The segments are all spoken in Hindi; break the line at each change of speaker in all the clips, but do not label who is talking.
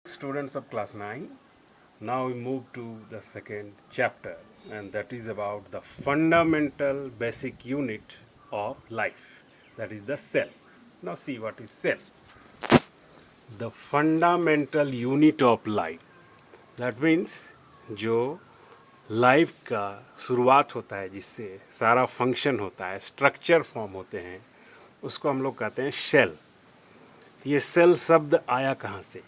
Students of class 9, now we move to the second chapter, and that is about the fundamental basic unit of life, that is the cell. Now see what is cell. The fundamental unit of life, that means जो लाइफ का शुरुआत होता है, जिससे सारा फंक्शन होता है, स्ट्रक्चर फॉर्म होते हैं, उसको हम लोग कहते हैं सेल. ये सेल शब्द आया कहाँ से?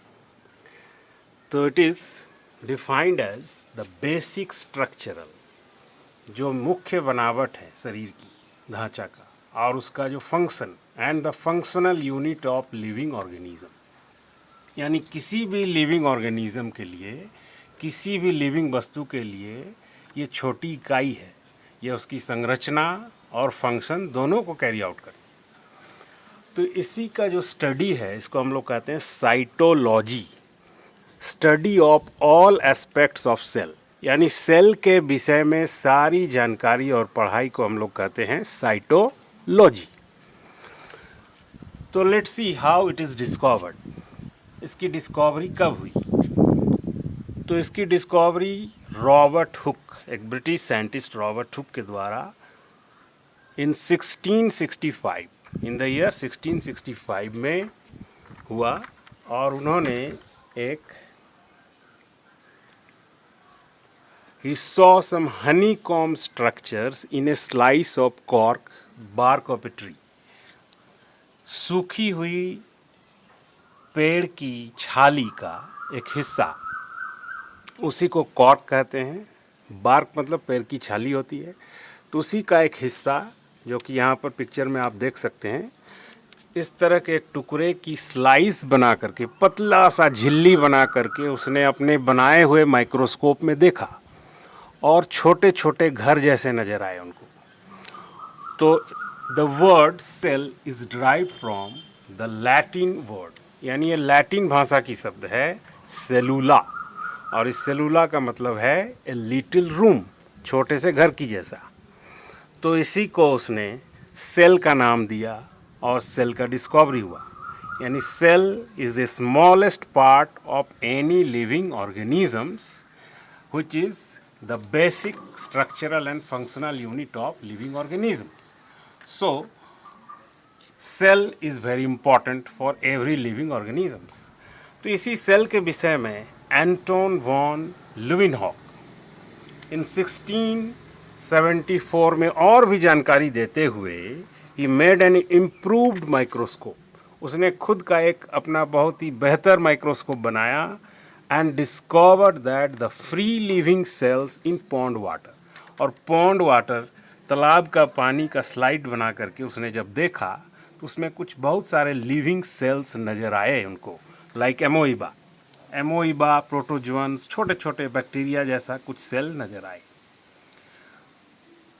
तो it is defined as the basic structural, जो मुख्य बनावट है शरीर की, ढांचा का, और उसका जो function and the functional unit of living organism. यानी किसी भी लिविंग ऑर्गेनिज्म के लिए, किसी भी लिविंग वस्तु के लिए ये छोटी इकाई है. ये उसकी संरचना और फंक्शन दोनों को कैरी आउट करती है. तो इसी का जो स्टडी है, इसको हम लोग कहते हैं cytology, study of all aspects of cell. यानी सेल के विषय में सारी जानकारी और पढ़ाई को हम लोग कहते हैं साइटोलॉजी. तो let's see how it is discovered. इसकी डिस्कवरी कब हुई? तो इसकी डिस्कवरी रॉबर्ट हुक, एक ब्रिटिश साइंटिस्ट रॉबर्ट हुक के द्वारा इन 1665, इन द ईयर 1665 में हुआ. और उन्होंने एक he saw some honeycomb structures in a slice of cork bark of a tree. सूखी हुई पेड़ की छाली का एक हिस्सा, उसी को कॉर्क कहते हैं. बार्क मतलब पेड़ की छाली होती है. तो उसी का एक हिस्सा, जो कि यहाँ पर पिक्चर में आप देख सकते हैं, इस तरह के एक टुकड़े की स्लाइस बना करके, पतला सा झिल्ली बना करके उसने अपने बनाए हुए माइक्रोस्कोप में देखा, और छोटे छोटे घर जैसे नज़र आए उनको. तो the word cell is derived from the Latin word, यानी ये लैटिन भाषा की शब्द है सेलुला, और इस सेलुला का मतलब है ए लिटिल रूम, छोटे से घर की जैसा. तो इसी को उसने सेल का नाम दिया और सेल का डिस्कवरी हुआ. यानी cell is the smallest part of any living organisms which is the basic structural and functional unit of living organisms. So cell is very important for every living organisms. तो इसी सेल के विषय में एंटोन वॉन लुविनहॉक इन 1674 में और भी जानकारी देते हुए he made an improved microscope. उसने खुद का एक अपना बहुत ही बेहतर माइक्रोस्कोप बनाया and discovered that the free living cells in pond water. और पॉन्ड वाटर, तालाब का पानी का स्लाइड बना करके उसने जब देखा, तो उसमें कुछ बहुत सारे लिविंग सेल्स नज़र आए उनको, लाइक एमोइबा, प्रोटोजुअन्स, छोटे छोटे बैक्टीरिया जैसा कुछ सेल नज़र आए.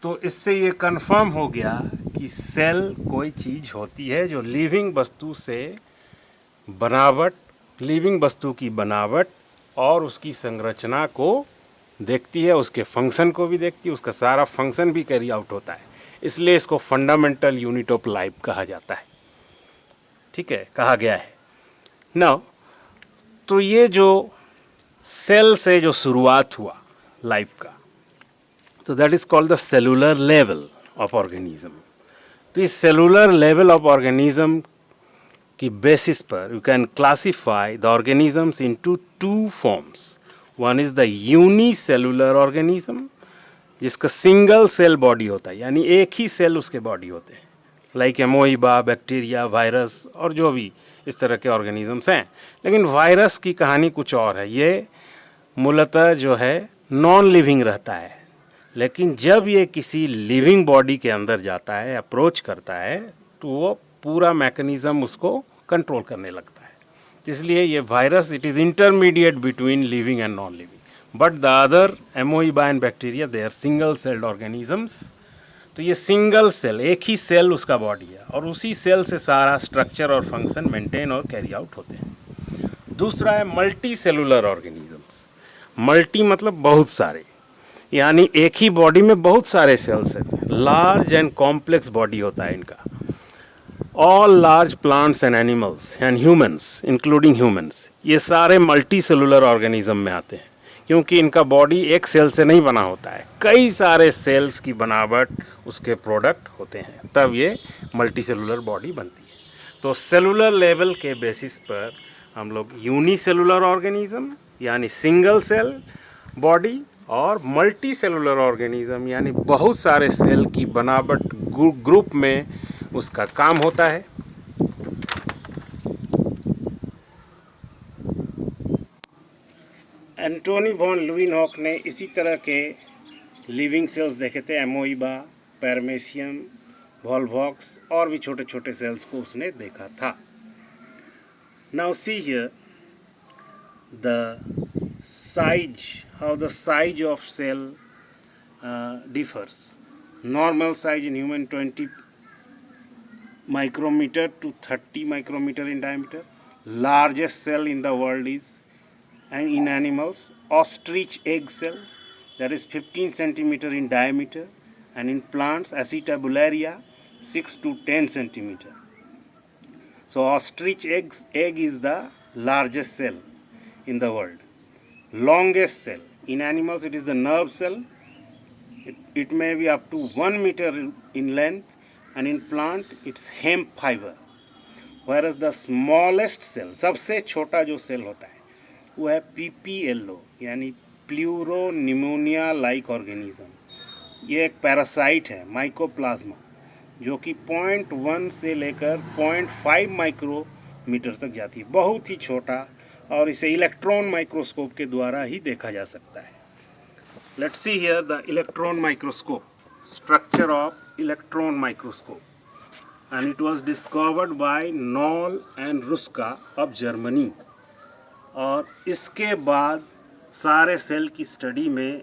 तो इससे ये कंफर्म हो गया कि सेल कोई चीज़ होती है जो लिविंग वस्तु से बनावट, लिविंग वस्तु की बनावट और उसकी संरचना को देखती है, उसके फंक्शन को भी देखती है, उसका सारा फंक्शन भी कैरी आउट होता है. इसलिए इसको फंडामेंटल यूनिट ऑफ लाइफ कहा जाता है. ठीक है, कहा गया है. नाउ तो ये जो सेल से जो शुरुआत हुआ लाइफ का, तो that is called the cellular level of organism. तो इस सेलुलर लेवल ऑफ ऑर्गेनिज्म की बेसिस पर you can classify the organisms into two forms. One is the unicellular organism, जिसका सिंगल सेल बॉडी होता है, यानी एक ही सेल उसके बॉडी होते हैं, लाइक एमोइबा, बैक्टीरिया, वायरस और जो भी इस तरह के ऑर्गेनिजम्स हैं. लेकिन वायरस की कहानी कुछ और है. ये मूलतः जो है नॉन लिविंग रहता है, लेकिन जब ये किसी लिविंग बॉडी के अंदर जाता है, अप्रोच करता है, तो वो पूरा मैकेनिज़्म उसको कंट्रोल करने लगता है. इसलिए ये virus, it is intermediate between living and non living. But the other amoeba and bacteria, they are single celled organisms. तो ये सिंगल सेल, एक ही सेल उसका बॉडी है, और उसी सेल से सारा स्ट्रक्चर और फंक्शन मेंटेन और कैरी आउट होते हैं. दूसरा है मल्टी सेलुलर ऑर्गेनिजम्स. मल्टी मतलब बहुत सारे, यानी एक ही बॉडी में बहुत सारे सेल्स हैं. लार्ज एंड कॉम्प्लेक्स बॉडी होता है इनका. All large plants and animals and humans, including humans, ये सारे मल्टी सेलुलर ऑर्गेनिज्म में आते हैं, क्योंकि इनका बॉडी एक सेल से नहीं बना होता है, कई सारे सेल्स की बनावट उसके प्रोडक्ट होते हैं, तब ये मल्टी सेलुलर बॉडी बनती है। तो सेलुलर लेवल के बेसिस पर हम लोग यूनिसेलुलर ऑर्गेनिज्म यानी सिंगल सेल बॉडी और मल्टी सेलुलर ऑर्गेनिज्म यानी बहुत सारे सेल की बनावट ग्रुप में उसका काम होता है। एंटोनी वॉन लुइनहॉक ने इसी तरह के लिविंग सेल्स देखे थे, एमोइबा, पैरमेशियम, वॉल्वॉक्स और भी छोटे छोटे सेल्स को उसने देखा था। Now see here the size, how the size of cell differs. Normal size in human 20 micrometer to 30 micrometer in diameter. Largest cell in the world is, and in animals, ostrich egg cell, that is 15 centimeter in diameter, and in plants, Acetabularia, 6 to 10 centimeter. So ostrich egg is the largest cell in the world. Longest cell in animals, it is the nerve cell. It may be up to 1 meter in length, and in plant it's hemp fiber. Whereas the smallest cell, सबसे छोटा जो सेल होता है वो है PPLO यानी प्लूरोनिमोनिया लाइक ऑर्गेनिज्म। ये एक पैरासाइट है माइकोप्लाज्मा, जो कि 0.1 से लेकर 0.5 माइक्रोमीटर तक जाती है, बहुत ही छोटा, और इसे इलेक्ट्रॉन माइक्रोस्कोप के द्वारा ही देखा जा सकता है। Let's see here the electron microscope, structure of electron microscope, and it was discovered by knoll and रुस्का of Germany. और इसके बाद सारे सेल की स्टडी में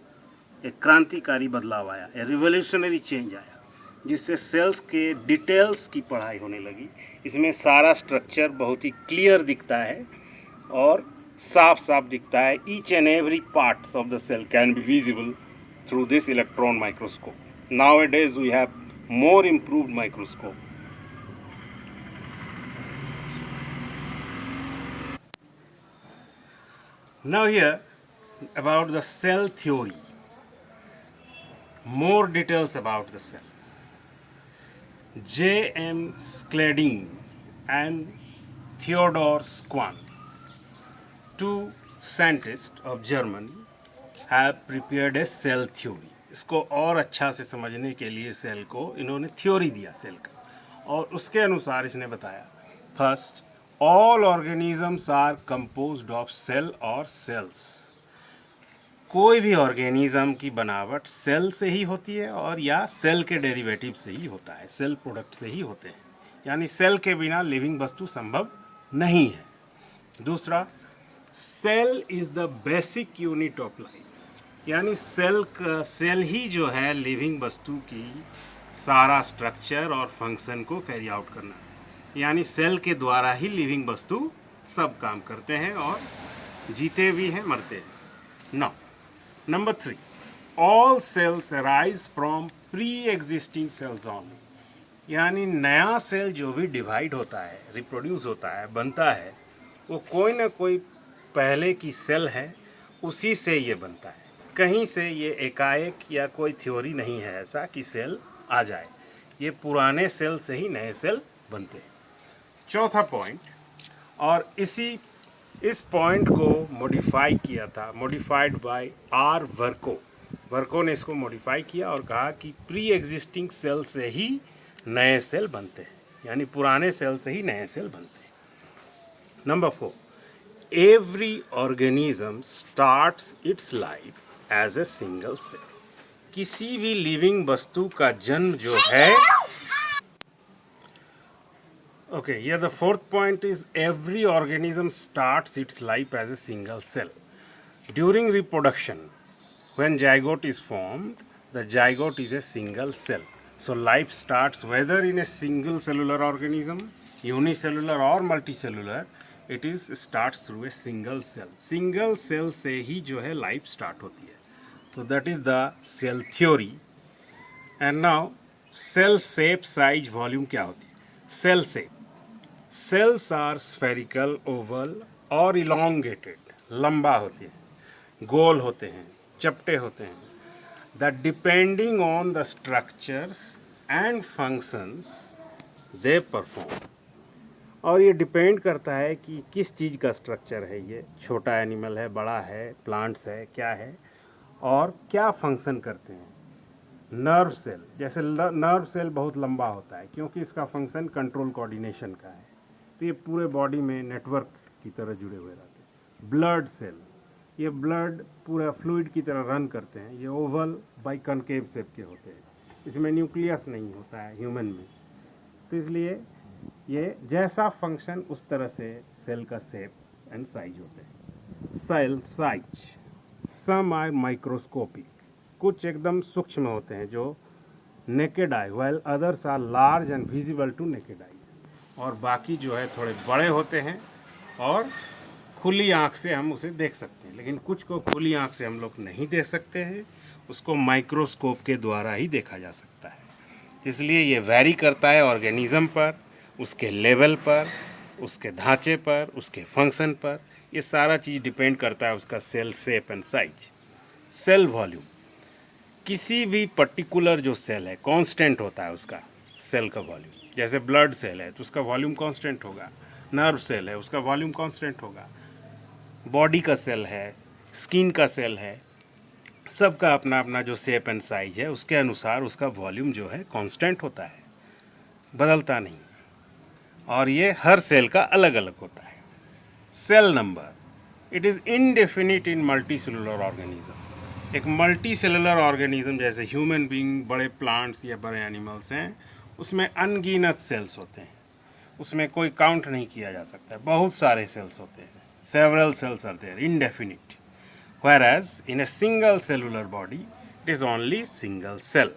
एक क्रांतिकारी बदलाव आया, एक रिवोल्यूशनरी चेंज आया, जिससे सेल्स के डिटेल्स की पढ़ाई होने लगी। इसमें सारा स्ट्रक्चर बहुत ही क्लियर दिखता है और साफ साफ दिखता है। Each and every parts of the cell can be visible through this electron microscope. Nowadays we have more improved microscope. Now here about the cell theory, more details about the cell. J.M. Skladin and Theodor Schwann, two scientists of Germany, have prepared a cell theory. इसको और अच्छा से समझने के लिए सेल को इन्होंने थ्योरी दिया सेल का, और उसके अनुसार इसने बताया, first, all organisms are composed of cell और सेल्स। कोई भी ऑर्गेनिज्म की बनावट सेल से ही होती है और या सेल के डेरिवेटिव से ही होता है, सेल प्रोडक्ट से ही होते हैं, यानी सेल के बिना लिविंग वस्तु संभव नहीं है। दूसरा, cell is the basic unit of life, यानी सेल ही जो है लिविंग वस्तु की सारा स्ट्रक्चर और फंक्शन को कैरी आउट करना है, यानी सेल के द्वारा ही लिविंग वस्तु सब काम करते हैं और जीते भी हैं, मरते हैं। Now number 3, all cells arise from pre existing cells only, यानी नया सेल जो भी डिवाइड होता है, रिप्रोड्यूस होता है, बनता है, वो कोई ना कोई पहले की सेल है, उसी से ये बनता है। कहीं से ये एकाएक या कोई थ्योरी नहीं है ऐसा कि सेल आ जाए, ये पुराने सेल से ही नए सेल बनते हैं। चौथा पॉइंट, और इस पॉइंट को मॉडिफाई किया था, मॉडिफाइड बाय आर वर्को ने इसको मॉडिफाई किया और कहा कि प्री एग्जिस्टिंग सेल से ही नए सेल बनते हैं, यानी पुराने सेल से ही नए सेल बनते हैं। Number 4, every organism starts its life as a single cell. किसी भी लिविंग वस्तु का जन्म जो है, okay, here the fourth point is every organism starts its life as a single cell. During reproduction, when zygote is formed, the zygote is a single cell. So life starts whether in a single cellular organism, unicellular or multicellular, it starts through a single cell. Single cell से ही जो है life start होती है. So that is the cell theory. And now cell shape, size, volume क्या होती है? Cell shape. Cells are spherical, oval और इलोंगेटेड, लंबा होते हैं, गोल होते हैं, चपटे होते हैं, that depending on the structures and functions they perform. और ये डिपेंड करता है कि किस चीज़ का स्ट्रक्चर है, ये छोटा एनिमल है, बड़ा है, प्लांट्स है, क्या है, और क्या फंक्शन करते हैं। नर्व सेल, जैसे नर्व सेल बहुत लंबा होता है क्योंकि इसका फंक्शन कंट्रोल कोऑर्डिनेशन का है, तो ये पूरे बॉडी में नेटवर्क की तरह जुड़े हुए रहते हैं। ब्लड सेल, ये ब्लड पूरा फ्लूइड की तरह रन करते हैं, ये ओवल बाई कनकेव शेप के होते हैं, इसमें न्यूक्लियस नहीं होता है ह्यूमन में, तो इसलिए ये जैसा फंक्शन उस तरह से सेल का शेप एंड साइज होते हैं। Cell size, some are microscopic, कुछ एकदम सूक्ष्म होते हैं जो naked eye, while others are large and visible to naked eye, और बाकी जो है थोड़े बड़े होते हैं और खुली आंख से हम उसे देख सकते हैं, लेकिन कुछ को खुली आंख से हम लोग नहीं देख सकते हैं, उसको माइक्रोस्कोप के द्वारा ही देखा जा सकता है। इसलिए ये वैरी करता है ऑर्गेनिज्म पर, उसके लेवल पर, उसके ढांचे पर, उसके फंक्शन पर, ये सारा चीज़ डिपेंड करता है उसका cell shape and size. Cell volume, किसी भी पर्टिकुलर जो सेल है कांस्टेंट होता है उसका सेल का वॉल्यूम, जैसे ब्लड सेल है तो उसका वॉल्यूम कांस्टेंट होगा, नर्व सेल है उसका वॉल्यूम कांस्टेंट होगा, बॉडी का सेल है, स्किन का सेल है, सबका अपना अपना जो शेप एंड साइज है उसके अनुसार उसका वॉल्यूम जो है कांस्टेंट होता है, बदलता नहीं, और ये हर सेल का अलग अलग होता है। Cell number, it is indefinite in multi cellular organism. एक मल्टी सेलुलर ऑर्गेनिज्म जैसे ह्यूमन बीइंग, बड़े प्लांट्स या बड़े एनिमल्स हैं, उसमें अनगिनत सेल्स होते हैं, उसमें कोई काउंट नहीं किया जा सकता है, बहुत सारे सेल्स होते हैं, several cells are there, indefinite, whereas in a single cellular body it is only single cell.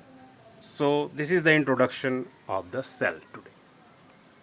So this is the introduction of the cell today.